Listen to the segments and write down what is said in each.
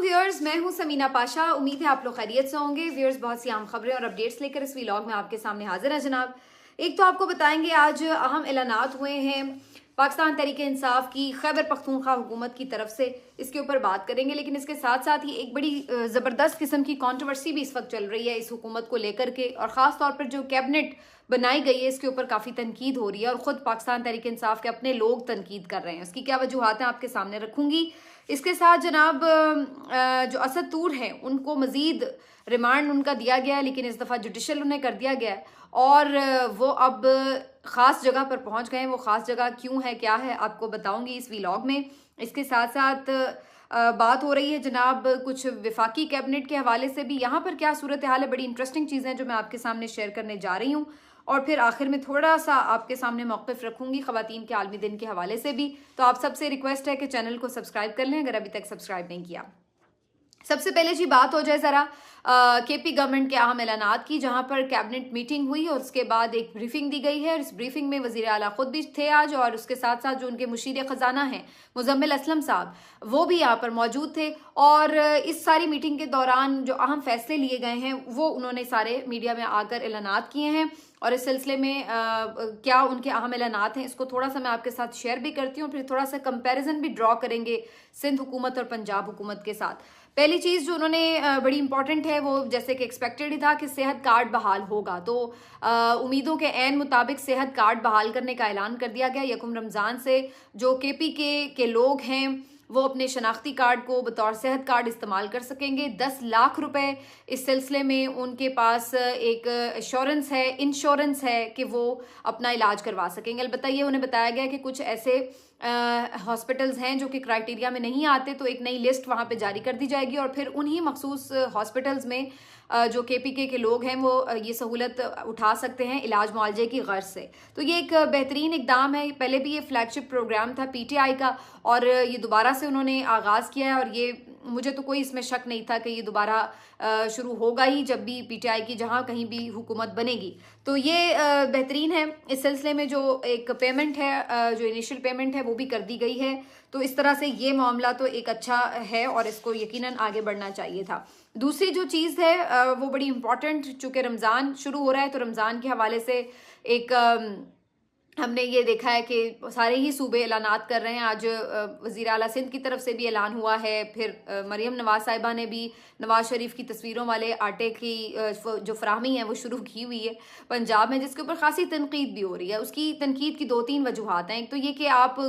Viewers, मैं हूं समीना पाशा। उम्मीद है आप लोग खैरियत से होंगे। व्यूअर्स, बहुत सी आम खबरें और अपडेट्स लेकर इस व्लॉग में आपके सामने हाजिर है जनाब। एक तो आपको बताएंगे आज अहम ऐलानात हुए हैं पाकिस्तान तहरीक इंसाफ की खैबर पख्तूनख्वा हुकूमत की तरफ से, इसके ऊपर बात करेंगे। लेकिन इसके साथ साथ ही एक बड़ी ज़बरदस्त किस्म की कंट्रोवर्सी भी इस वक्त चल रही है इस हुकूमत को लेकर के, और ख़ास तौर पर जो कैबिनेट बनाई गई है इसके ऊपर काफ़ी तनकीद हो रही है और ख़ुद पाकिस्तान तहरीक इंसाफ के अपने लोग तनकीद कर रहे हैं। उसकी क्या वजूहत हैं आपके सामने रखूंगी। इसके साथ जनाब जो असद तूर हैं उनको मज़ीद रिमांड उनका दिया गया है, लेकिन इस दफ़ा जुडिशल उन्हें कर दिया गया है और वो अब ख़ास जगह पर पहुंच गए हैं। वो ख़ास जगह क्यों है, क्या है, आपको बताऊंगी इस व्लॉग में। इसके साथ साथ बात हो रही है जनाब कुछ विफाकी कैबिनेट के हवाले से भी। यहाँ पर क्या सूरत हाल है, बड़ी इंटरेस्टिंग चीज़ें जो मैं आपके सामने शेयर करने जा रही हूँ। और फिर आखिर में थोड़ा सा आपके सामने मौक़िफ़ रखूंगी ख़वातीन के आलमी दिन के हवाले से भी। तो आप सबसे रिक्वेस्ट है कि चैनल को सब्सक्राइब कर लें अगर अभी तक सब्सक्राइब नहीं किया। सबसे पहले जी बात हो जाए ज़रा केपी गवर्नमेंट के अहम ऐलानात की, जहां पर कैबिनेट मीटिंग हुई और उसके बाद एक ब्रीफिंग दी गई है। इस ब्रीफिंग में वज़ीर आला खुद भी थे आज, और उसके साथ साथ जो उनके मुशीर ख़जाना हैं मुज़म्मिल असलम साहब, वो भी यहाँ पर मौजूद थे। और इस सारी मीटिंग के दौरान जो अहम फैसले लिए गए हैं वो उन्होंने सारे मीडिया में आकर ऐलानात किए हैं। और इस सिलसिले में क्या उनके अहम ऐलानात हैं इसको थोड़ा सा मैं आपके साथ शेयर भी करती हूँ, फिर थोड़ा सा कंपैरिजन भी ड्रॉ करेंगे सिंध हुकूमत और पंजाब हुकूमत के साथ। पहली चीज़ जो उन्होंने बड़ी इंपॉर्टेंट है वो जैसे कि एक्सपेक्टेड ही था कि सेहत कार्ड बहाल होगा, तो उम्मीदों के ऐन मुताबिक सेहत कार्ड बहाल करने का ऐलान कर दिया गया। यकम रमज़ान से जो केपी के लोग हैं वो अपने शनाख्ती कार्ड को बतौर सेहत कार्ड इस्तेमाल कर सकेंगे। 10 लाख रुपए इस सिलसिले में उनके पास एक इंश्योरेंस है कि वो अपना इलाज करवा सकेंगे। अलबत्ता ये उन्हें बताया गया कि कुछ ऐसे हॉस्पिटल्स हैं जो कि क्राइटेरिया में नहीं आते, तो एक नई लिस्ट वहाँ पे जारी कर दी जाएगी और फिर उन्हीं मखसूस हॉस्पिटल्स में जो केपीके के लोग हैं वो ये सहूलत उठा सकते हैं इलाज मुआवजे की गर्ज से। तो ये एक बेहतरीन इकदाम है। पहले भी ये फ्लैगशिप प्रोग्राम था पीटीआई का और ये दोबारा से उन्होंने आगाज़ किया है, और ये मुझे तो कोई इसमें शक नहीं था कि ये दोबारा शुरू होगा ही जब भी पीटीआई की जहाँ कहीं भी हुकूमत बनेगी। तो ये बेहतरीन है। इस सिलसिले में जो एक पेमेंट है, जो इनिशियल पेमेंट है वो भी कर दी गई है। तो इस तरह से ये मामला तो एक अच्छा है और इसको यकीनन आगे बढ़ना चाहिए था। दूसरी जो चीज़ है वो बड़ी इंपॉर्टेंट, चूँकि रमज़ान शुरू हो रहा है तो रमज़ान के हवाले से एक हमने ये देखा है कि सारे ही सूबे ऐलानात कर रहे हैं। आज वज़ीर आला सिंध की तरफ से भी ऐलान हुआ है, फिर मरियम नवाज साहिबा ने भी नवाज शरीफ की तस्वीरों वाले आटे की जो फराहमी है वो शुरू की हुई है पंजाब में, जिसके ऊपर खासी तनकीद भी हो रही है। उसकी तनकीद की 2-3 वजूहात हैं। एक तो ये कि आप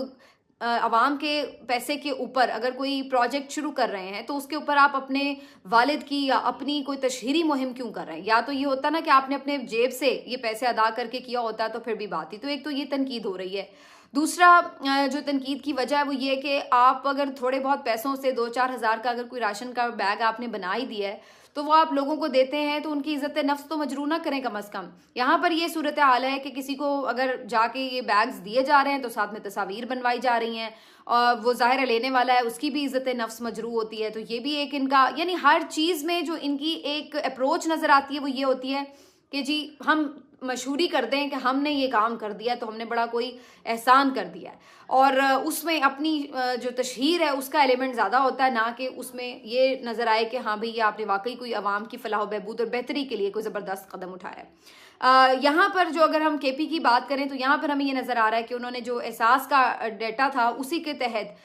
आवाम के पैसे के ऊपर अगर कोई प्रोजेक्ट शुरू कर रहे हैं तो उसके ऊपर आप अपने वालिद की या अपनी कोई तशहीरी मुहिम क्यों कर रहे हैं। या तो ये होता ना कि आपने अपने जेब से ये पैसे अदा करके किया होता तो फिर भी बात थी। तो एक तो ये तनकीद हो रही है। दूसरा जो तनकीद की वजह है वो ये कि आप अगर थोड़े बहुत पैसों से 2-4 हज़ार का अगर कोई राशन का बैग आपने बना ही दिया है तो वो आप लोगों को देते हैं तो उनकी इज्जत नफ्स तो मजरू ना करें कम अज़ कम। यहाँ पर ये सूरत हाल है कि किसी को अगर जाके ये बैग्स दिए जा रहे हैं तो साथ में तस्वीर बनवाई जा रही हैं और वो ज़ाहिर है लेने वाला है उसकी भी इज्जत नफ्स मजरू होती है। तो ये भी एक इनका, यानी हर चीज़ में जो इनकी एक अप्रोच नज़र आती है वो ये होती है कि जी हम मशहूरी कर दें कि हमने ये काम कर दिया तो हमने बड़ा कोई एहसान कर दिया है, और उसमें अपनी जो तशहीर है उसका एलिमेंट ज़्यादा होता है, ना कि उसमें ये नज़र आए कि हाँ भाई ये आपने वाकई कोई अवाम की फलाह बहबूद और बेहतरी के लिए कोई ज़बरदस्त कदम उठाया है। यहाँ पर जो अगर हम केपी की बात करें तो यहाँ पर हमें ये नज़र आ रहा है कि उन्होंने जो एहसास का डेटा था उसी के तहत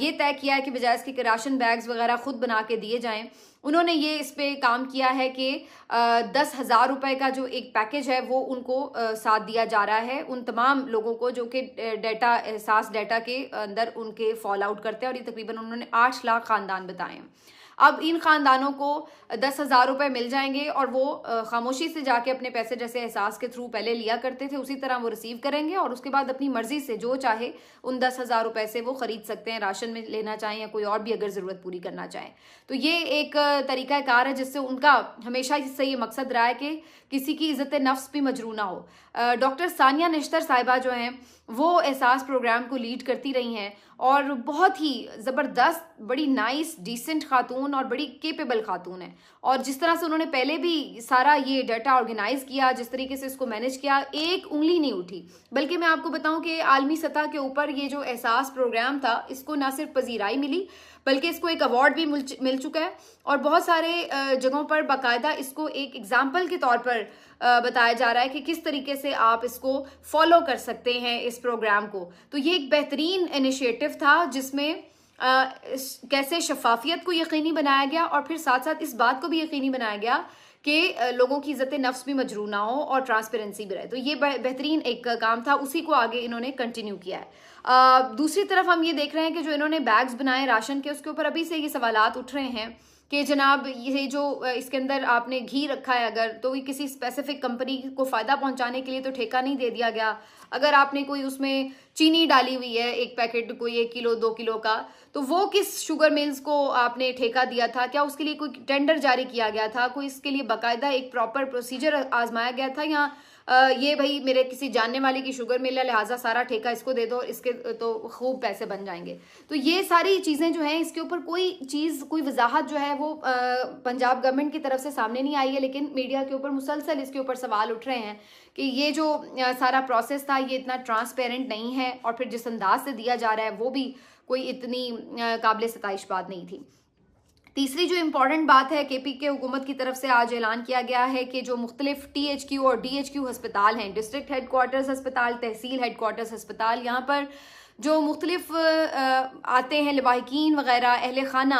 ये तय किया है कि बजाय इसके कि राशन बैग्स वगैरह खुद बना के दिए जाएं, उन्होंने ये इस पे काम किया है कि 10,000 रुपए का जो एक पैकेज है वो उनको साथ दिया जा रहा है उन तमाम लोगों को जो कि डेटा एहसास डेटा के अंदर उनके फॉल आउट करते हैं, और ये तकरीबन उन्होंने 8 लाख ख़ानदान बताए हैं। अब इन ख़ानदानों को 10,000 रुपये मिल जाएंगे और वो खामोशी से जाके अपने पैसे जैसे एहसास के थ्रू पहले लिया करते थे उसी तरह वो रिसीव करेंगे और उसके बाद अपनी मर्जी से जो चाहे उन 10,000 रुपये से वो ख़रीद सकते हैं, राशन में लेना चाहें या कोई और भी अगर ज़रूरत पूरी करना चाहें। तो ये एक तरीक़ा कार है जिससे उनका हमेशा से ये मकसद रहा है कि किसी की इज़्ज़त नफ्स भी मजरू ना हो। डॉक्टर सानिया निश्तर साहिबा जो हैं वो एहसास प्रोग्राम को लीड करती रही हैं और बहुत ही ज़बरदस्त, बड़ी नाइस, डिसेंट खातून और बड़ी केपेबल खातून है। और जिस तरह से उन्होंने पहले भी सारा ये डाटा ऑर्गेनाइज किया, जिस तरीके से इसको मैनेज किया, एक उंगली नहीं उठी। बल्कि मैं आपको बताऊं कि आलमी सतह के ऊपर ये जो एहसास प्रोग्राम था इसको ना सिर्फ पजीराई मिली बल्कि इसको एक अवार्ड भी मिल चुका है और बहुत सारे जगहों पर बाकायदा इसको एक एग्जाम्पल के तौर पर बताया जा रहा है कि किस तरीके से आप इसको फॉलो कर सकते हैं इस प्रोग्राम को। तो ये एक बेहतरीन इनिशिएटिव था जिसमें कैसे शफाफियत को यकीनी बनाया गया और फिर साथ साथ इस बात को भी यकीनी बनाया गया कि लोगों की इज्जत नफ्स भी मजरू ना हो और ट्रांसपेरेंसी भी रहे। तो ये बेहतरीन एक काम था, उसी को आगे इन्होंने कंटिन्यू किया है। दूसरी तरफ हम ये देख रहे हैं कि जो इन्होंने बैग्स बनाए राशन के, उसके ऊपर अभी से ये सवालात उठ रहे हैं कि जनाब ये जो इसके अंदर आपने घी रखा है अगर, तो ये किसी स्पेसिफिक कंपनी को फ़ायदा पहुंचाने के लिए तो ठेका नहीं दे दिया गया। अगर आपने कोई उसमें चीनी डाली हुई है एक पैकेट कोई 1 किलो 2 किलो का, तो वो किस शुगर मिल्स को आपने ठेका दिया था? क्या उसके लिए कोई टेंडर जारी किया गया था? कोई इसके लिए बाकायदा एक प्रॉपर प्रोसीजर आजमाया गया था? या ये भाई मेरे किसी जानने वाले की शुगर मिल है लिहाजा सारा ठेका इसको दे दो, इसके तो खूब पैसे बन जाएंगे। तो ये सारी चीज़ें जो हैं इसके ऊपर कोई वजाहत जो है वो पंजाब गवर्नमेंट की तरफ से सामने नहीं आई है, लेकिन मीडिया के ऊपर मुसलसल इसके ऊपर सवाल उठ रहे हैं कि ये जो सारा प्रोसेस था ये इतना ट्रांसपेरेंट नहीं है और फिर जिस अंदाज से दिया जा रहा है वो भी कोई इतनी काबिल सताइश बात नहीं थी। तीसरी जो इम्पॉर्टेंट बात है, KPK हुकूमत की तरफ से आज ऐलान किया गया है कि जो मुख्तलिफ THQ और DHQ अस्पताल हैं, डिस्ट्रिक्ट हेडक्वार्टर्स अस्पताल, तहसील हेडक्वार्टर्स अस्पताल, यहाँ पर जो मुख्तलिफ आते हैं लवाहिकीन वगैरह अहले खाना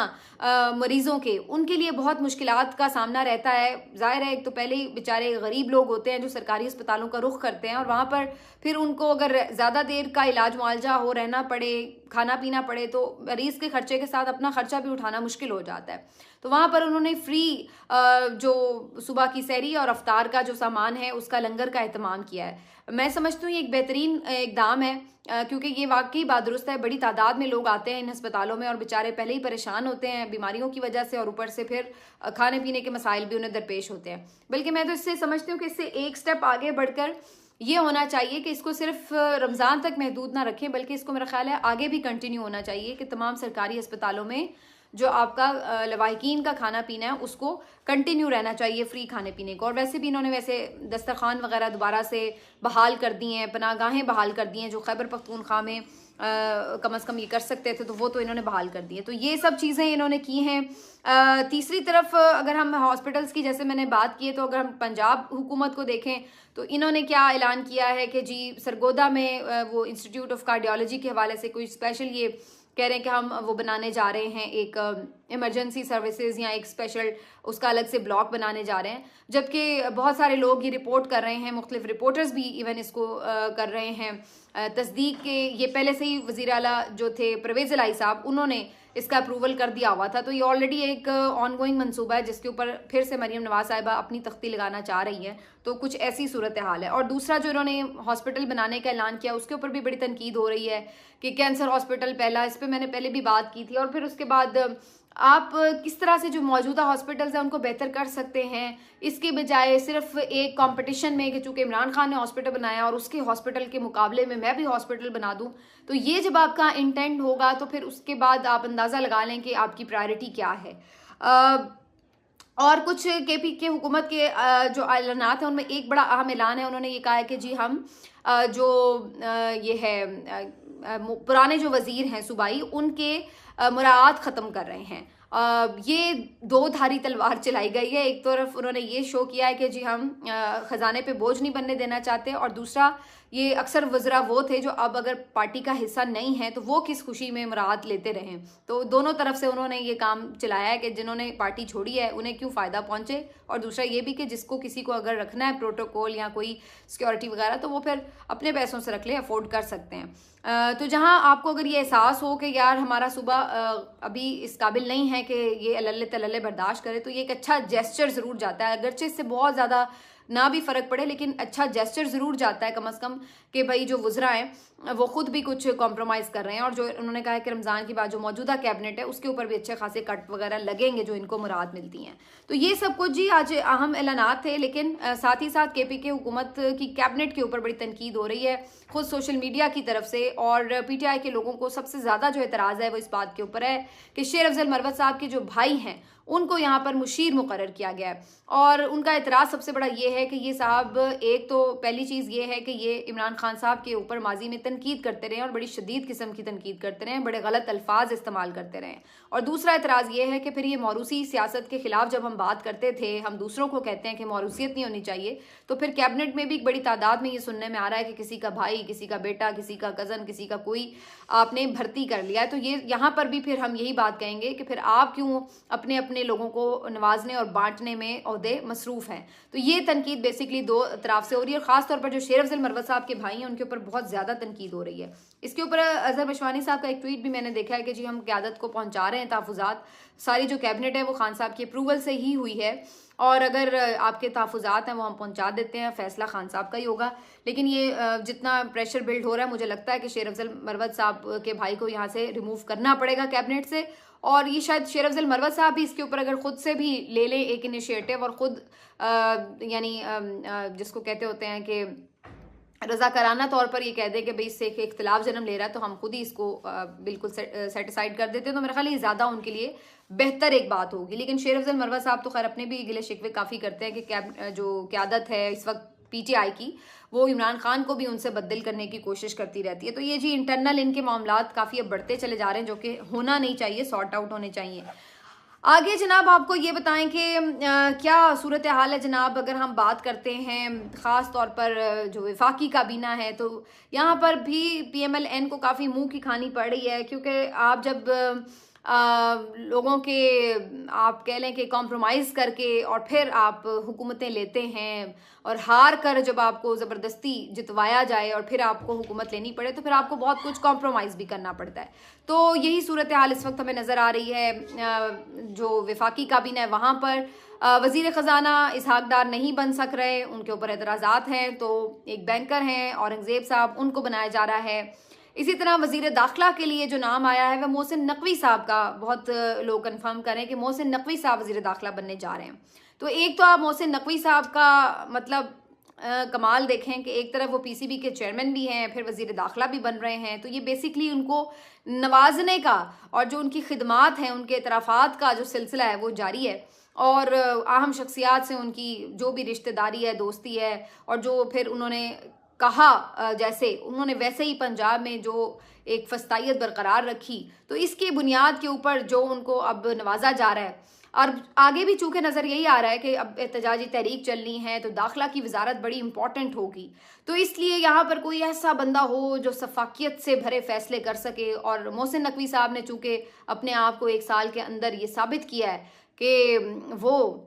मरीज़ों के, उनके लिए बहुत मुश्किलात का सामना रहता है। ज़ाहिर है एक तो पहले ही बेचारे गरीब लोग होते हैं जो सरकारी अस्पतालों का रुख करते हैं और वहाँ पर फिर उनको अगर ज़्यादा देर का इलाज मुआलजा हो, रहना पड़े, खाना पीना पड़े, तो मरीज़ के खर्चे के साथ अपना खर्चा भी उठाना मुश्किल हो जाता है। तो वहाँ पर उन्होंने फ्री जो सुबह की सहरी और अफ्तार का जो सामान है उसका लंगर का एहतमाम किया है। मैं समझती हूँ ये एक बेहतरीन इकदाम है क्योंकि ये वाकई बात दुरुस्त है। बड़ी तादाद में लोग आते हैं इन अस्पतालों में और बेचारे पहले ही परेशान होते हैं बीमारियों की वजह से और ऊपर से फिर खाने पीने के मसाइल भी उन्हें दरपेश होते हैं। बल्कि मैं तो इससे समझती हूँ कि इससे एक स्टेप आगे बढ़कर ये होना चाहिए कि इसको सिर्फ रमज़ान तक महदूद ना रखें, बल्कि इसको मेरा ख्याल है आगे भी कंटिन्यू होना चाहिए कि तमाम सरकारी अस्पतालों में जो आपका लवाहिकीन का खाना पीना है उसको कंटिन्यू रहना चाहिए फ्री खाने पीने को। और वैसे भी इन्होंने वैसे दस्तरखान वगैरह दोबारा से बहाल कर दी हैं, पनागाहें बहाल कर दी हैं, जो खैबर पख्तूनख्वा में कम अज़ कम ये कर सकते थे तो वो तो इन्होंने बहाल कर दी है। तो ये सब चीज़ें इन्होंने की हैं। तीसरी तरफ अगर हम हॉस्पिटल्स की जैसे मैंने बात की है, तो अगर हम पंजाब हुकूमत को देखें तो इन्होंने क्या ऐलान किया है कि जी सरगोदा में वो इंस्टीट्यूट ऑफ कार्डियोलॉजी के हवाले से कोई स्पेशल ये कह रहे हैं कि हम वो बनाने जा रहे हैं एक इमरजेंसी सर्विसेज या एक स्पेशल उसका अलग से ब्लॉक बनाने जा रहे हैं, जबकि बहुत सारे लोग ये रिपोर्ट कर रहे हैं, मुख्तलिफ रिपोर्टर्स भी इवन इसको कर रहे हैं तस्दीक के। ये पहले से ही वज़ीर आला जो थे परवेज़ इलाही साहब, उन्होंने इसका अप्रूवल कर दिया हुआ था। तो ये ऑलरेडी एक ऑनगोइंग मंसूबा है जिसके ऊपर फिर से मरीम नवाज साहिबा अपनी तख्ती लगाना चाह रही हैं। तो कुछ ऐसी सूरत हाल है। और दूसरा जो इन्होंने हॉस्पिटल बनाने का ऐलान किया उसके ऊपर भी बड़ी तनकीद हो रही है कि कैंसर हॉस्पिटल पहला, इस पर मैंने पहले भी बात की थी। और फिर उसके बाद आप किस तरह से जो मौजूदा हॉस्पिटल्स हैं उनको बेहतर कर सकते हैं, इसके बजाय सिर्फ एक कंपटीशन में कि चूँकि इमरान खान ने हॉस्पिटल बनाया और उसके हॉस्पिटल के मुकाबले में मैं भी हॉस्पिटल बना दूं, तो ये जब आपका इंटेंट होगा तो फिर उसके बाद आप अंदाज़ा लगा लें कि आपकी प्रायोरिटी क्या है। और कुछ KPK हुकूमत के जो ऐलानात हैं उनमें एक बड़ा अहम ऐलान है। उन्होंने ये कहा है कि जी हम जो ये है पुराने जो वज़ीर हैं सूबाई, उनके मुराद ख़त्म कर रहे हैं। ये दो धारी तलवार चलाई गई है। एक तरफ उन्होंने ये शो किया है कि जी हम ख़जाने पे बोझ नहीं बनने देना चाहते, और दूसरा ये अक्सर वज़रा वो थे जो अब अगर पार्टी का हिस्सा नहीं है तो वो किस खुशी में मुराद लेते रहें। तो दोनों तरफ से उन्होंने ये काम चलाया है कि जिन्होंने पार्टी छोड़ी है उन्हें क्यों फ़ायदा पहुंचे, और दूसरा ये भी कि जिसको किसी को अगर रखना है प्रोटोकॉल या कोई सिक्योरिटी वगैरह तो वो फिर अपने पैसों से रख ले, अफोर्ड कर सकते हैं। तो जहां आपको अगर ये एहसास हो कि यार हमारा सूबा अभी इस काबिल नहीं है कि ये अल्ले तल्ले बर्दाश्त करे, तो ये एक अच्छा जेस्चर ज़रूर जाता है। अगरचे इससे बहुत ज़्यादा ना भी फ़र्क पड़े लेकिन अच्छा जेस्चर ज़रूर जाता है कम से कम कि भाई जो वज़रा हैं वो ख़ुद भी कुछ कॉम्प्रोमाइज़ कर रहे हैं। और जो उन्होंने कहा है कि रमज़ान के बाद जो मौजूदा कैबिनेट है उसके ऊपर भी अच्छे खासे कट वगैरह लगेंगे जो इनको मुराद मिलती हैं। तो ये सब कुछ जी आज अहम ऐलानात थे, लेकिन साथ ही साथ KPK हुकूमत की कैबिनेट के ऊपर बड़ी तनकीद हो रही है खुद सोशल मीडिया की तरफ से। और PTI के लोगों को सबसे ज़्यादा जो एतराज़ है वो इस बात के ऊपर है कि शेर अफजल मरवत साहब के जो भाई हैं उनको यहाँ पर मुशीर मुकर्रर किया गया है। और उनका एतराज़ सबसे बड़ा ये है कि ये साहब, एक तो पहली चीज़ ये है कि ये इमरान खान साहब के ऊपर माजी में तनकीद करते रहे और बड़ी शदीद किस्म की तनकीद करते रहे, बड़े गलत अल्फाज इस्तेमाल करते रहे। और दूसरा एतराज़ ये है कि फिर ये मौरूसी सियासत के खिलाफ जब हम बात करते थे, हम दूसरों को कहते हैं कि मौरूसियत नहीं होनी चाहिए, तो फिर कैबिनेट में भी एक बड़ी तादाद में ये सुनने में आ रहा है कि किसी का भाई, किसी का बेटा, किसी का कज़न, किसी का कोई आपने भर्ती कर लिया है। तो ये यहाँ पर भी फिर हम यही बात कहेंगे कि फिर आप क्यों अपने अपने लोगों को नवाजने और बांटने में ओहदे मसरूफ़ हैं। तो ये तनकीद बेसिकली दो तरफ से हो रही है। और ख़ास तौर पर जो शेर अफजल मरवत साहब के भाई हैं उनके ऊपर बहुत ज़्यादा तनकीद हो रही है। इसके ऊपर अजहर मशवानी साहब का एक ट्वीट भी मैंने देखा है कि जी हम क़यादत को पहुँचा रहे हैं तहफ़्फ़ुज़ात, सारी जो कैबिनेट है वो खान साहब की अप्रूवल से ही हुई है और अगर आपके तहफ़्फ़ुज़ात हैं वो हम पहुंचा देते हैं, फ़ैसला खान साहब का ही होगा। लेकिन ये जितना प्रेशर बिल्ड हो रहा है, मुझे लगता है कि शेर अफजल मरवत साहब के भाई को यहाँ से रिमूव करना पड़ेगा कैबिनेट से। और ये शायद शेर अफजल मरवत साहब भी इसके ऊपर अगर ख़ुद से भी ले लें एक इनिशिएटिव और ख़ुद यानी जिसको कहते होते हैं कि रज़ाकाराना तौर पर ये कह दें कि भाई इससे एक इख्तिलाफ जन्म ले रहा है तो हम खुद ही इसको बिल्कुल सेटिसाइड कर देते हैं, तो मेरे ख्याल ये ज़्यादा उनके लिए बेहतर एक बात होगी। लेकिन शेर अफजल मरवत साहब तो खैर अपने भी गिले शिकवे काफ़ी करते हैं कि जो क़यादत है इस वक्त पीटीआई की, वो इमरान खान को भी उनसे बदल करने की कोशिश करती रहती है। तो ये जी इंटरनल इनके मामलात काफ़ी अब बढ़ते चले जा रहे हैं, जो कि होना नहीं चाहिए, सॉर्ट आउट होने चाहिए। आगे जनाब आपको ये बताएं कि क्या सूरत हाल है जनाब। अगर हम बात करते हैं ख़ास तौर पर जो वफाकी काबीना है, तो यहाँ पर भी PMLN को काफ़ी मुंह की खानी पड़ रही है, क्योंकि आप जब लोगों के आप कह लें कि कॉम्प्रोमाइज़ करके और फिर आप हुकूमतें लेते हैं और हार कर जब आपको ज़बरदस्ती जितवाया जाए और फिर आपको हुकूमत लेनी पड़े, तो फिर आपको बहुत कुछ कॉम्प्रोमाइज़ भी करना पड़ता है। तो यही सूरत हाल इस वक्त हमें नज़र आ रही है। जो वफाकी काबीना है वहाँ पर वज़ीर ख़ज़ाना इसहाक डार नहीं बन सक रहे, उनके ऊपर एतराज़ात हैं। तो एक बैंकर हैं औरंगज़ेब साहब, उनको बनाया जा रहा है। इसी तरह वज़ीर दाखिला के लिए जो नाम आया है वह मोहसिन नकवी साहब का, बहुत लोग कंफर्म करें कि मोहसिन नकवी साहब वज़ीर दाखिला बनने जा रहे हैं। तो एक तो आप मोहसिन नकवी साहब का मतलब कमाल देखें कि एक तरफ वो PCB के चेयरमैन भी हैं, फिर वज़ीर दाखिला भी बन रहे हैं। तो ये बेसिकली उनको नवाजने का और जो उनकी खिदमात हैं, उनके इतराफ़ात का जो सिलसिला है वो जारी है। और अहम शख्सियात से उनकी जो भी रिश्तेदारी है, दोस्ती है, और जो फिर उन्होंने कहा जैसे उन्होंने वैसे ही पंजाब में जो एक फस्तायत बरकरार रखी, तो इसकी बुनियाद के ऊपर जो उनको अब नवाजा जा रहा है। और आगे भी चूँकि नज़र यही आ रहा है कि अब एहतजाजी तहरीक चलनी है तो दाखिला की वजारत बड़ी इंपॉर्टेंट होगी। तो इसलिए यहाँ पर कोई ऐसा बंदा हो जो सफाकियत से भरे फैसले कर सके। और मोहसिन नकवी साहब ने चूँकि अपने आप को 1 साल के अंदर ये साबित किया है कि वो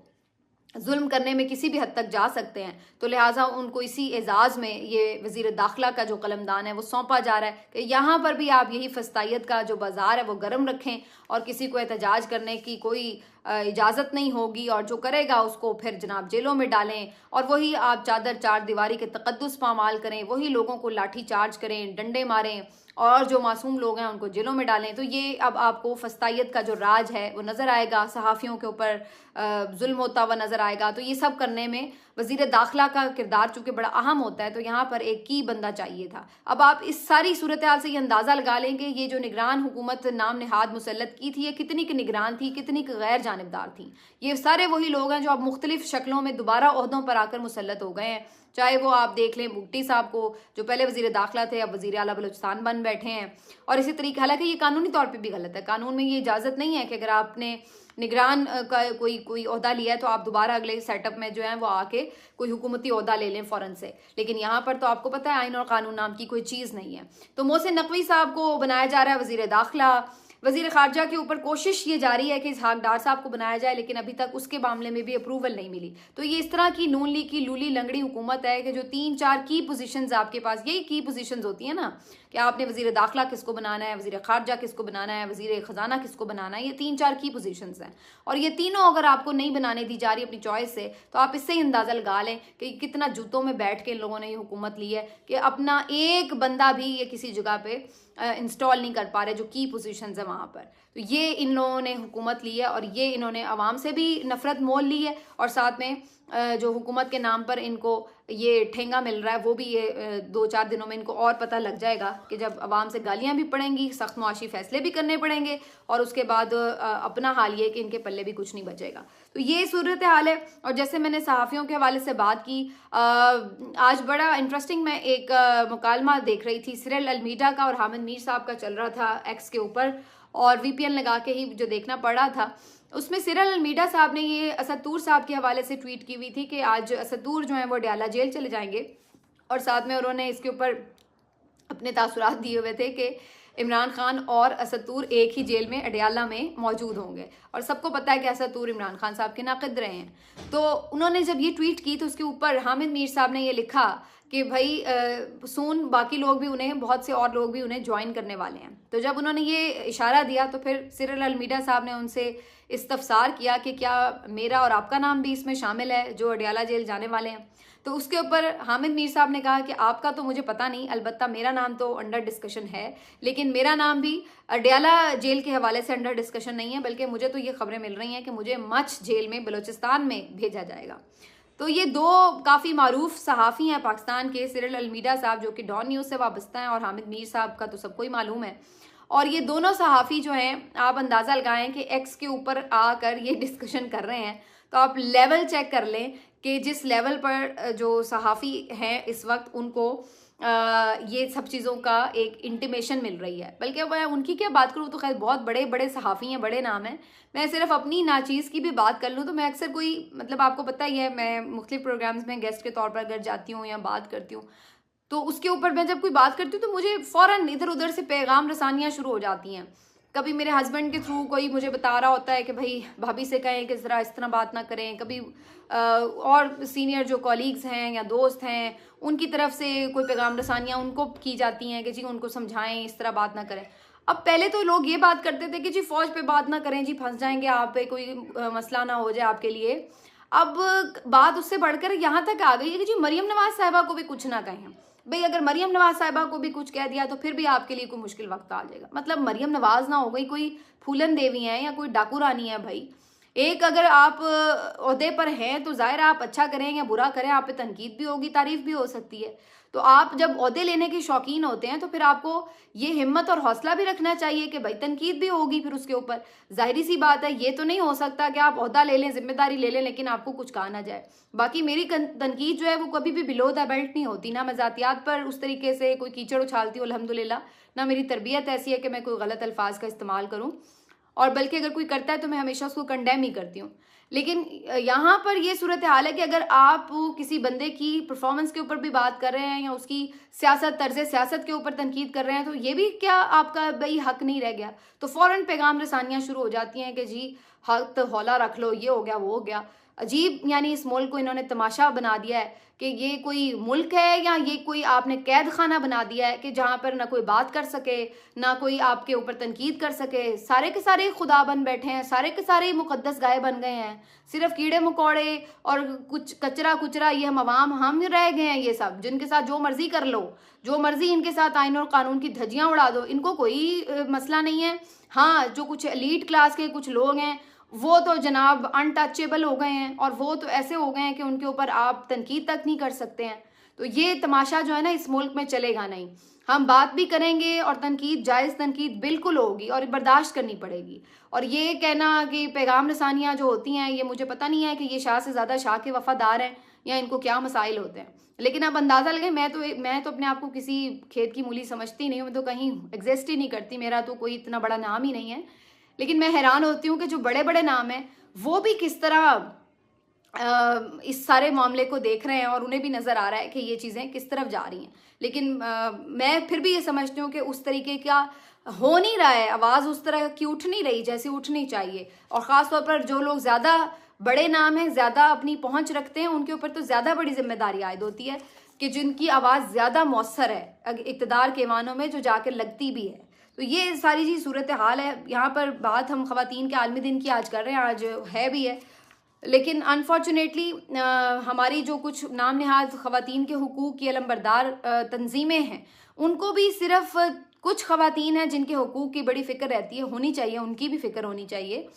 जुल्म करने में किसी भी हद तक जा सकते हैं, तो लिहाजा उनको इसी एजाज़ में ये वज़ीर दाखिला का जो कलमदान है वो सौंपा जा रहा है कि यहाँ पर भी आप यही फस्तायत का जो बाज़ार है वो गर्म रखें और किसी को एहतजाज करने की कोई इजाज़त नहीं होगी, और जो करेगा उसको फिर जनाब जेलों में डालें। और वही आप चादर चार दीवारी के तकद्दुस पामाल करें, वही लोगों को लाठी चार्ज करें, डंडे मारें और जो मासूम लोग हैं उनको जेलों में डालें। तो ये अब आपको फस्तायत का जो राज है वो नज़र आएगा, सहाफ़ियों के ऊपर जुल्म होता हुआ नज़र आएगा। तो ये सब करने में वज़ीर दाखिला का किरदार चूँकि बड़ा अहम होता है, तो यहाँ पर एक की बंदा चाहिए था। अब आप इस सारी सूरत हाल से ये अंदाज़ा लगा लें कि ये जो निगरान हुकूमत नाम नहाद मुसल्लत की थी, ये कितनी की निगरान थी, कितनी की गैर जानिबदार थी। ये सारे वही लोग हैं जो अब मुख्तलिफ शक्लों में दोबारा ओहदों पर आकर मुसल्लत हो गए हैं। चाहे वो आप देख लें भुट्टी साहब को, जो पहले वज़ीर दाखिला थे, अब वज़ीर आला बलूचिस्तान बन बैठे हैं। और इसी तरीके, हालांकि ये कानूनी तौर पे भी गलत है, कानून में ये इजाज़त नहीं है कि अगर आपने निगरान का कोई ओहदा लिया है तो आप दोबारा अगले सेटअप में जो है वो आके कोई हुकूमती ओहदा ले लें फ़ौरन से। लेकिन यहाँ पर तो आपको पता है आइन और कानून नाम की कोई चीज़ नहीं है। तो मोहसिन नकवी साहब को बनाया जा रहा है वज़ीर दाखिला। वज़ीर ख़ारजा के ऊपर कोशिश ये जारी है कि इसहाक डार साहब को बनाया जाए, लेकिन अभी तक उसके मामले में भी अप्रूवल नहीं मिली। तो ये इस तरह की नून लीग की लूली लंगड़ी हुकूमत है कि जो 3-4 की पोजीशंस आपके पास, यही की पोजीशंस होती है ना कि आपने वज़ीर दाखिला किसको बनाना है, वज़ीर ख़ारजा किसको बनाना है, वज़ीर ख़ज़ाना किसको बनाना है, ये 3-4 की पोजीशंस हैं। और ये तीनों अगर आपको नहीं बनाने दी जा रही अपनी चॉइस से, तो आप इससे ही अंदाज़ा लगा लें कि कितना जूतों में बैठ के इन लोगों ने ये हुकूमत ली है कि अपना एक बंदा भी ये किसी जगह पे इंस्टॉल नहीं कर पा रहे जो की पोजीशंस है वहाँ पर। तो ये इन लोगों ने हुकूमत ली है और ये इन्होंने आवाम से भी नफरत मोल ली है और साथ में जो हुकूमत के नाम पर इनको ये ठेंगा मिल रहा है वो भी ये 2-4 दिनों में इनको और पता लग जाएगा कि जब आवाम से गालियां भी पड़ेंगी, सख्त मुआशी फैसले भी करने पड़ेंगे और उसके बाद अपना हाल ये कि इनके पल्ले भी कुछ नहीं बचेगा। तो ये सूरत हाल है। और जैसे मैंने सहाफ़ियों के हवाले से बात की, आज बड़ा इंटरेस्टिंग मैं एक मुकालमा देख रही थी सिरल अलमीडा का और हामिद मीर साहब का चल रहा था एक्स के ऊपर, और VPN लगा के ही जो देखना पड़ रहा था। उसमें सिरल अलमीडा साहब ने ये असद तूर साहब के हवाले से ट्वीट की हुई थी कि आज असद तूर जो है वो अडयाला जेल चले जाएंगे, और साथ में उन्होंने इसके ऊपर अपने तासुरात दिए हुए थे कि इमरान खान और असद तूर एक ही जेल में अडयाला में मौजूद होंगे, और सबको पता है कि असद तूर इमरान खान साहब के नाक़िद रहे हैं। तो उन्होंने जब ये ट्वीट की तो उसके ऊपर हामिद मीर साहब ने ये लिखा कि भाई सून बाकी लोग भी उन्हें, बहुत से और लोग भी उन्हें ज्वाइन करने वाले हैं। तो जब उन्होंने ये इशारा दिया तो फिर सिरल अलमीडा साहब ने उनसे इस्तफसार किया कि क्या मेरा और आपका नाम भी इसमें शामिल है जो अडयाला जेल जाने वाले हैं। तो उसके ऊपर हामिद मीर साहब ने कहा कि आपका तो मुझे पता नहीं, अलबत्ता मेरा नाम तो अंडर डिस्कशन है, लेकिन मेरा नाम भी अडयाला जेल के हवाले से अंडर डिस्कशन नहीं है, बल्कि मुझे तो ये खबरें मिल रही हैं कि मुझे मच जेल में बलूचिस्तान में भेजा जाएगा। तो ये दो काफ़ी मारूफ सहाफ़ी हैं पाकिस्तान के, सिरल अलमीडा साहब जो कि डॉन न्यूज़ से वाबस्ता हैं, और हामिद मीर साहब का तो सबको ही मालूम है। और ये दोनों सहाफ़ी जो हैं, आप अंदाज़ा लगाएं कि एक्स के ऊपर आकर ये डिस्कशन कर रहे हैं, तो आप लेवल चेक कर लें कि जिस लेवल पर जो सहाफ़ी हैं इस वक्त उनको ये सब चीज़ों का एक इंटीमेशन मिल रही है। बल्कि मैं उनकी क्या बात करूँ, तो खैर बहुत बड़े बड़े सहाफ़ी हैं, बड़े नाम हैं। मैं सिर्फ अपनी नाचीज़ की भी बात कर लूँ तो मैं अक्सर कोई, मतलब आपको पता ही है, मैं मुख्तलिफ प्रोग्राम्स में गेस्ट के तौर पर अगर जाती हूँ या बात करती हूँ तो उसके ऊपर मैं जब कोई बात करती हूँ तो मुझे फ़ौरन इधर उधर से पैगाम रसानियाँ शुरू हो जाती हैं। कभी मेरे हस्बैंड के थ्रू कोई मुझे बता रहा होता है कि भाई भाभी से कहें कि ज़रा इस तरह बात ना करें, कभी और सीनियर जो कॉलीग्स हैं या दोस्त हैं उनकी तरफ से कोई पैगाम रसानियाँ उनको की जाती हैं कि जी उनको समझाएं इस तरह बात ना करें। अब पहले तो लोग ये बात करते थे कि जी फ़ौज पे बात ना करें, जी फंस जाएंगे आप पे, कोई मसला ना हो जाए आपके लिए। अब बात उससे बढ़कर यहाँ तक आ गई है कि जी मरियम नवाज साहिबा को भी कुछ ना कहें। भाई अगर मरियम नवाज साहिबा को भी कुछ कह दिया तो फिर भी आपके लिए कोई मुश्किल वक्त आ जाएगा। मतलब मरियम नवाज ना हो गई कोई फूलन देवी है या कोई डाकू रानी है। भाई एक अगर आप ओहदे पर हैं तो जाहिर आप अच्छा करें या बुरा करें, आप पे तनकीद भी होगी, तारीफ भी हो सकती है। तो आप जब ओहदे लेने के शौकीन होते हैं तो फिर आपको ये हिम्मत और हौसला भी रखना चाहिए कि भाई तनकीद भी होगी फिर उसके ऊपर। जाहिर सी बात है, ये तो नहीं हो सकता कि आप ओहदा ले लें, जिम्मेदारी ले लें, लेकिन आपको कुछ कहा ना जाए। बाकी मेरी तनकीद जो है वो कभी भी बिलो द बेल्ट नहीं होती, ना मैं ज़ातियात पर उस तरीके से कोई कीचड़ उछालती हूँ अल्हम्दुलिल्लाह, ना मेरी तरबियत ऐसी है कि मैं कोई गलत अल्फाज का इस्तेमाल करूँ, और बल्कि अगर कोई करता है तो मैं हमेशा उसको कंडेम ही करती हूँ। लेकिन यहाँ पर ये सूरत हाल है कि अगर आप किसी बंदे की परफॉर्मेंस के ऊपर भी बात कर रहे हैं या उसकी सियासत, तर्ज सियासत के ऊपर तनकीद कर रहे हैं, तो ये भी क्या आपका भाई हक नहीं रह गया? तो फ़ौरन पैगाम रसानियाँ शुरू हो जाती हैं कि जी हक तो हौला रख लो, ये हो गया वो हो गया। अजीब, यानी इस मुल्क को इन्होंने तमाशा बना दिया है कि ये कोई मुल्क है या ये कोई आपने कैद खाना बना दिया है कि जहाँ पर ना कोई बात कर सके, ना कोई आपके ऊपर तनकीद कर सके। सारे के सारे खुदा बन बैठे हैं, सारे के सारे मुकद्दस गाय बन गए हैं। सिर्फ कीड़े मकोड़े और कुछ कचरा कुचरा ये हम अवाम हम रह गए हैं, ये सब जिनके साथ जो मर्जी कर लो, जो मर्जी इनके साथ आइन और कानून की धज्जियाँ उड़ा दो, इनको कोई मसला नहीं है। हाँ, जो कुछ एलीट क्लास के कुछ लोग हैं वो तो जनाब अनटचेबल हो गए हैं, और वो तो ऐसे हो गए हैं कि उनके ऊपर आप तनकीद तक नहीं कर सकते हैं। तो ये तमाशा जो है ना इस मुल्क में चलेगा नहीं। हम बात भी करेंगे और तनकीद, जायज़ तनकीद बिल्कुल होगी और बर्दाश्त करनी पड़ेगी। और ये कहना कि पैगाम रसानियाँ जो होती हैं, ये मुझे पता नहीं है कि ये शाह से ज़्यादा शाह के वफादार हैं या इनको क्या मसाइल होते हैं। लेकिन आप अंदाज़ा लगे, मैं तो अपने आप को किसी खेत की मूली समझती नहीं हूँ, मैं तो कहीं एग्जिस्ट ही नहीं करती, मेरा तो कोई इतना बड़ा नाम ही नहीं है। लेकिन मैं हैरान होती हूँ कि जो बड़े बड़े नाम हैं वो भी किस तरह इस सारे मामले को देख रहे हैं और उन्हें भी नज़र आ रहा है कि ये चीज़ें किस तरफ जा रही हैं। लेकिन मैं फिर भी ये समझती हूँ कि उस तरीके का हो नहीं रहा है, आवाज़ उस तरह की उठ नहीं रही जैसी उठनी चाहिए। और ख़ास तौर पर जो लोग ज़्यादा बड़े नाम हैं, ज़्यादा अपनी पहुँच रखते हैं, उनके ऊपर तो ज़्यादा बड़ी जिम्मेदारी आयद होती है कि जिनकी आवाज़ ज़्यादा मौसर है इक़्तिदार के मानों में, जो जाकर लगती भी है। तो ये सारी जी सूरत हाल है। यहाँ पर बात हम ख़वातीन के आलमी दिन की आज कर रहे हैं, आज है भी है, लेकिन अनफॉर्चुनेटली हमारी जो कुछ नाम नहाद ख़वातीन के हुकूक़ की अलमबरदार तंजीमें हैं, उनको भी सिर्फ कुछ खवातीन हैं जिनके हुकूक की बड़ी फिक्र रहती है, होनी चाहिए, उनकी भी फिक्र होनी चाहिए,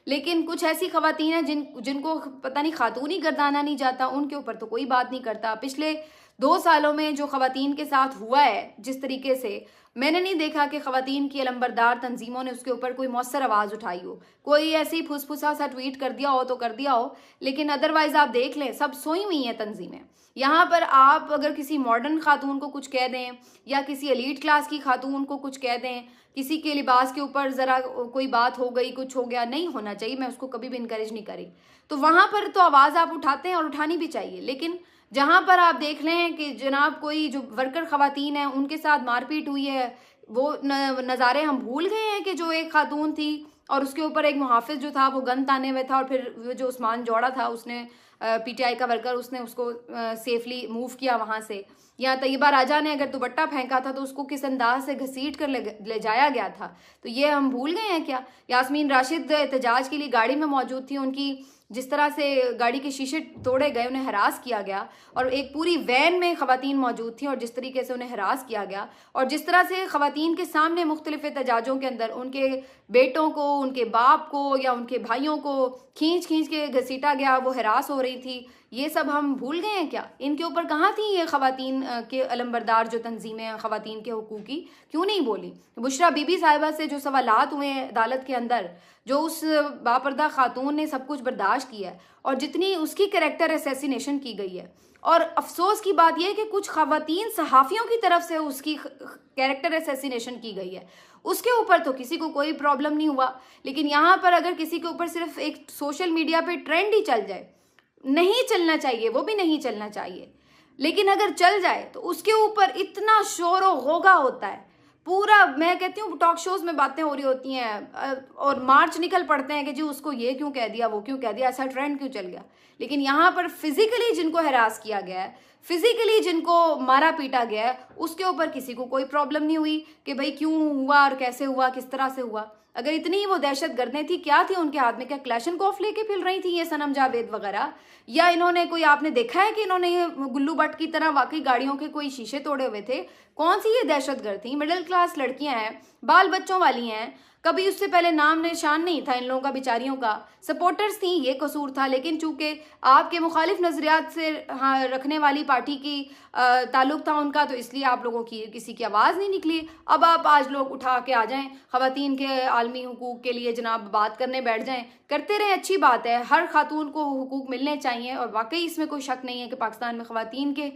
लेकिन कुछ ऐसी खवातीन हैं जिनको पता नहीं खातून ही गर्दाना नहीं जाता, उनके ऊपर तो कोई बात नहीं करता। पिछले 2 सालों में जो खवातीन के साथ हुआ है जिस तरीके से, मैंने नहीं देखा कि खवातीन की अलंबरदार तंजीमों ने उसके ऊपर कोई मौसर आवाज़ उठाई हो, कोई ऐसी फुसफुसा सा ट्वीट कर दिया हो तो कर दिया हो, लेकिन अदरवाइज आप देख लें सब सोई हुई हैं तंजीमें। यहाँ पर आप अगर किसी मॉडर्न खातून को कुछ कह दें या किसी एलीट क्लास की खातून को कुछ कह दें, किसी के लिबास के ऊपर ज़रा कोई बात हो गई, कुछ हो गया, नहीं होना चाहिए, मैं उसको कभी भी इनकरेज नहीं करी। तो वहाँ पर तो आवाज़ आप उठाते हैं और उठानी भी चाहिए, लेकिन जहाँ पर आप देख लें कि जनाब कोई जो वर्कर खवातीन हैं उनके साथ मारपीट हुई है, वो नज़ारे हम भूल गए हैं कि जो एक खातून थी और उसके ऊपर एक मुहाफिज जो था वो गन ताने हुए था, और फिर वो जो उस्मान जौड़ा था उसने पीटीआई का वर्कर, उसने उसको सेफली मूव किया वहाँ से। या तैयबा राजा ने अगर दुपट्टा फेंका था तो उसको किस अंदाज से घसीट कर ले जाया गया था, तो ये हम भूल गए हैं क्या? यास्मीन राशिद एहतजाज के लिए गाड़ी में मौजूद थी, उनकी जिस तरह से गाड़ी के शीशे तोड़े गए, उन्हें हरास किया गया, और एक पूरी वैन में खवातीन मौजूद थी और जिस तरीके से उन्हें हरास किया गया, और जिस तरह से खवातीन के सामने मुख्तलिफ एहतजाजों के अंदर उनके बेटों को, उनके बाप को या उनके भाइयों को खींच खींच के घसीटा गया, वो हरास हो रही थी, ये सब हम भूल गए हैं क्या? इनके ऊपर कहाँ थी ये खवातीन के अलंबरदार जो तंजीमें हैं खवातीन के हुकूक की, क्यों नहीं बोली? बुशरा बीबी साहिबा से जो सवालात हुए हैं अदालत के अंदर, जो उस बापर्दा खातून ने सब कुछ बर्दाश्त किया है और जितनी उसकी कैरेक्टर असैसिनेशन की गई है, और अफसोस की बात यह है कि कुछ खवातीन सहाफ़ियों की तरफ से उसकी कैरेक्टर असैसिनेशन की गई है, उसके ऊपर तो किसी को कोई प्रॉब्लम नहीं हुआ। लेकिन यहाँ पर अगर किसी के ऊपर सिर्फ एक सोशल मीडिया पे ट्रेंड ही चल जाए, नहीं चलना चाहिए, वो भी नहीं चलना चाहिए, लेकिन अगर चल जाए तो उसके ऊपर इतना शोर व गौगा होता है, पूरा मैं कहती हूँ टॉक शोज में बातें हो रही होती हैं और मार्च निकल पड़ते हैं कि जी उसको ये क्यों कह दिया, वो क्यों कह दिया, ऐसा ट्रेंड क्यों चल गया। लेकिन यहाँ पर फिजिकली जिनको हरास किया गया है, फिजिकली जिनको मारा पीटा गया है, उसके ऊपर किसी को कोई प्रॉब्लम नहीं हुई कि भाई क्यों हुआ और कैसे हुआ, किस तरह से हुआ। अगर इतनी ही वो दहशत गर्दें थी, क्या थी उनके हाथ में, क्या क्लैशनकोफ लेके फिर रही थी ये सनम जावेद वगैरह, या इन्होंने कोई आपने देखा है कि इन्होंने ये गुल्लू बट की तरह वाकई गाड़ियों के कोई शीशे तोड़े हुए थे? कौन सी ये दहशतगर्द थी? मिडिल क्लास लड़कियां हैं, बाल बच्चों वाली हैं, कभी उससे पहले नाम निशान नहीं था इन लोगों का, बेचारियों का, सपोर्टर्स थी, ये कसूर था। लेकिन चूंकि आपके मुखालिफ नजरियात से रखने वाली पार्टी की ताल्लुक था उनका, तो इसलिए आप लोगों की किसी की आवाज़ नहीं निकली। अब आप आज लोग उठा के आ जाएं, खवातीन के आलमी हुकूक के लिए जनाब बात करने बैठ जाएं, करते रहें, अच्छी बात है, हर खातून को हुकूक मिलने चाहिए, और वाकई इसमें कोई शक नहीं है कि पाकिस्तान में खवातीन के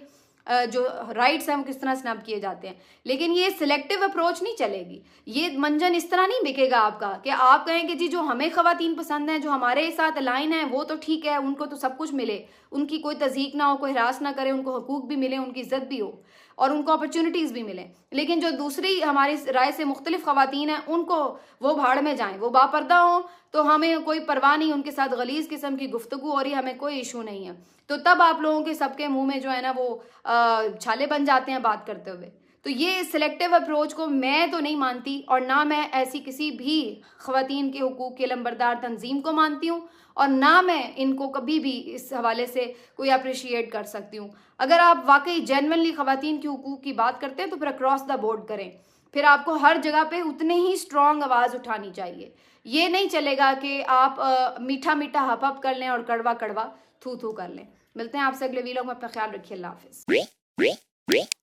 जो राइट्स हैं वो किस तरह स्नब किए जाते हैं। लेकिन ये सिलेक्टिव अप्रोच नहीं चलेगी, ये मंजन इस तरह नहीं बिकेगा आपका कि आप कहें कि जी जो हमें खवातीन पसंद हैं, जो हमारे साथ अलाइन है, वो तो ठीक है, उनको तो सब कुछ मिले, उनकी कोई तज़ीक ना हो, कोई हरास ना करे, उनको हकूक भी मिले, उनकी इज्जत भी हो और उनको अपॉर्चुनिटीज़ भी मिले। लेकिन जो दूसरी हमारी राय से मुख्तलिफ खवातीन हैं, उनको वो भाड़ में जाएं, वो बापर्दा हों, तो हमें कोई परवाह नहीं, उनके साथ गलीज़ किस्म की गुफ्तगू हो रही है, हमें कोई इशू नहीं है। तो तब आप लोगों के सबके मुंह में जो है ना वो छाले बन जाते हैं बात करते हुए। तो ये सिलेक्टिव अप्रोच को मैं तो नहीं मानती, और ना मैं ऐसी किसी भी खवातीन के हुकूक के लंबरदार तंजीम को मानती हूँ, और ना मैं इनको कभी भी इस हवाले से कोई अप्रिशिएट कर सकती हूँ। अगर आप वाकई जेन्युइनली खवातीन के हुकूक की बात करते हैं तो फिर अक्रॉस द बोर्ड करें, फिर आपको हर जगह पे उतने ही स्ट्रॉन्ग आवाज़ उठानी चाहिए। ये नहीं चलेगा कि आप मीठा मीठा हप हप कर लें और कड़वा कड़वा थू थू कर लें। मिलते हैं आपसे अगले वीडियो में, अपना ख्याल रखिए, अल्लाह हाफिज़।